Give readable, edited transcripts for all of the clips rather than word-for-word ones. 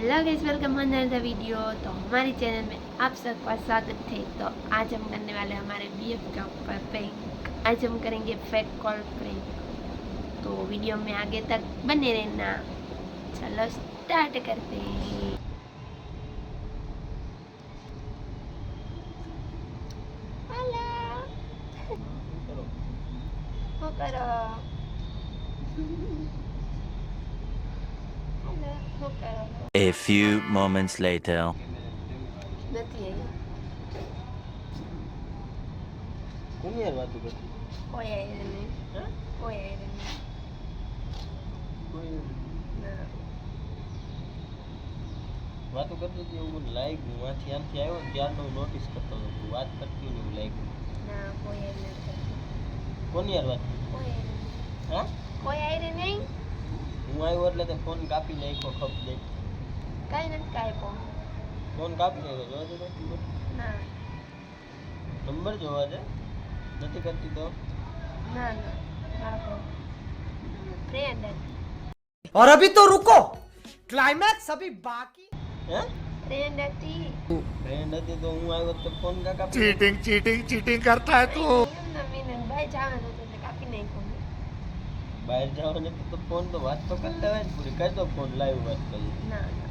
Hello guys, welcome another video. तो हमारी channel में आप सबका स्वागत है। तो आज हम करने वाले हैं हमारे बीएफ का ऊपर प्रैंक। आज हम करेंगे फेक कॉल प्रैंक। तो वीडियो में आगे तक बने रहना। चलो स्टार्ट करते हैं। हेलो करो A few moments later. નથી કોની યાર વાતો કરતી? કોઈ આયરન નહીં. હા? કોઈ આયરન નહીં. કોઈ ના. વાતો કરતી હતી એવું મને લાગ્યું. વાંચી આમથી આવ્યો ને ત્યારનો હું નોટિસ કરતો હતો. તું વાત કરતી હોય ને એવું લાગ્યું. ના, કોઈ આયરન નથી. કોની યાર વાત? કોઈ આયરન નહીં. હા? કોઈ આયરન નહીં. હું આવ્યો એટલે તે ફોન કાપી નાખ્યો ખપ દે. કાંઈ નથી કાપ્યો. ફોન કાપી નાખ્યો જોવા દે નંબર. ના નંબર જોવા દે. નથી કરતી તો ના ના મારો ફ્રેન્ડ और अभी तो रुको, क्लाइमैक्स अभी बाकी। હે ફ્રેન્ડ હતી. ફ્રેન્ડ હતી તો હું આવ્યો તો ફોન કા કાપી चीटिंग चीटिंग चीटिंग करता है तू। નવીન ભાઈ જવાનું હતું એટલે કાપી નાખ્યું. બહાર જવાનું તો ફોન તો વાત તો કરતા હોય ને પૂરી કરી દો ફોન લાઈવ વાત કરી. ના ના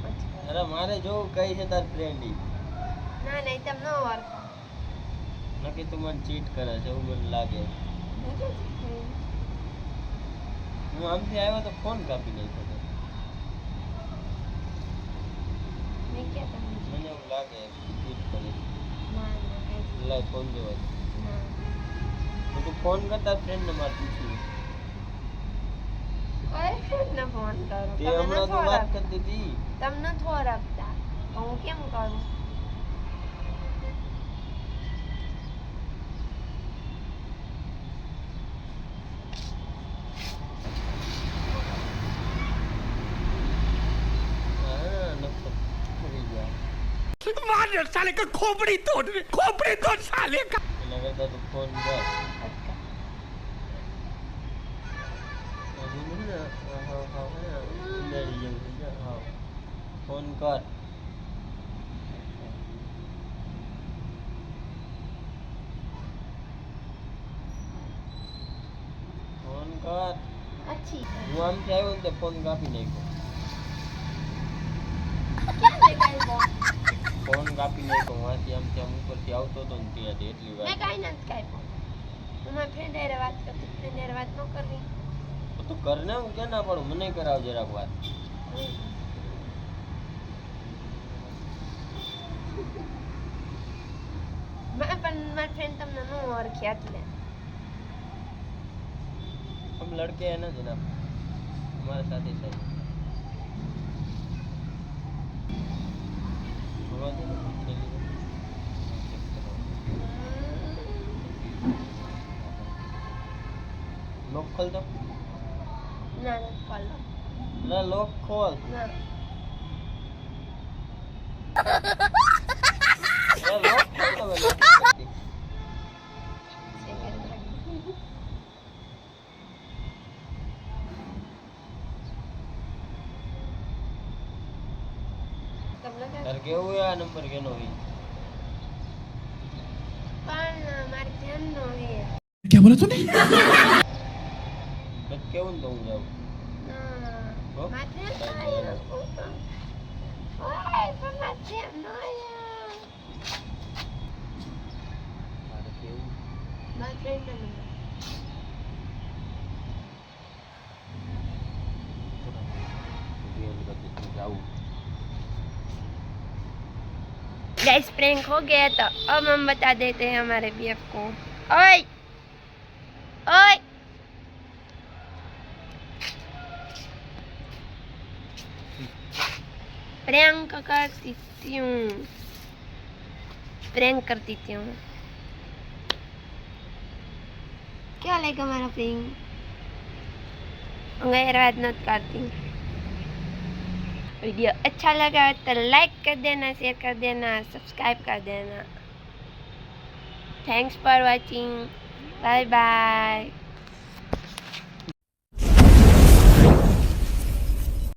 પછી અરે મારે જોવું કઈ છે તાર ફ્રેન્ડ ઈ ના નહીં તમ ન ઓળખો. નક્કી તું મને ચીટ કરે છે એવું મને લાગે. હું આમથી આવ્યો તો ફોન કાપી નાખ્યો તો. મેં ક્યાં તમને મને એવું લાગે ચીટ કરે છે. ના ના કાંઈ લાય ફોન જોવા દે. ના તો તું ફોન કરતા ફ્રેન્ડ ને મારે પૂછ્યું કોઈ ફ્રેન્ડને ફોન કરો. તે તમે હમણાં નથી તો વાત ઓળખતા. કરતી હતી. તમને નથી ઓળખતા તો હું કેમ કરું? હા નફરત થઈ ગયા. मार साले का खोपड़ी तोड़ साले का। એના કરતા તું ફોન કર. અટકા. ફોન કર. ફોન કર. અચ્છી હું આમથી આવ્યો ને તે ફોન કાપી નાખ્યો. ક્યાં દેખાય બો? ફોન કાપી નાખ્યો. વાંચી આમથી આમ ઉપરથી આવતો હતો ને ત્યાંથી એટલી મેં વાર. કાંઈ નથી કાપ્યું. હું મારી ફ્રેન્ડ હારે વાત કરતી. ફ્રેન્ડ હારે વાત ન કરવી. તો કર ને હું ક્યાં ના પાડું. મને કરાવ જરાક વાત. પણ મારી ફ્રેન્ડ તમને ન ઓળખી એટલે. हम लड़के हैं ना जनाब, हमारे साथ ऐसा ही होगा तो पूछने के लिए। लॉक खोल दो. ના નથી ફોલો. ना लॉक खोल. ના ना लॉक खोल दो पहले. તમને यार केवो है आ नंबर केनो है? પણ મારી ફ્રેન્ડનો હે. क्या बोला तूने? बस केवन तो हूँ जाऊँ. ના મારી ફ્રેન્ડ આયા ફોટો. ઓય પણ મારી ફ્રેન્ડ આયા. मारे केवो. મારી ફ્રેન્ડનો નંબર. गेम करते जाऊँ. गाइस प्रैंक हो गया तो अब हम बता देते हैं हमारे बीएफ को. ओए ओए प्रैंक करती हूँ. प्रैंक करती हूँ. क्या लगा हमारा प्रैंक? गैर बात मत करती. वीडियो अच्छा लगा तो लाइक कर देना, शेयर कर देना, सब्सक्राइब कर देना. Thanks for watching. Bye bye.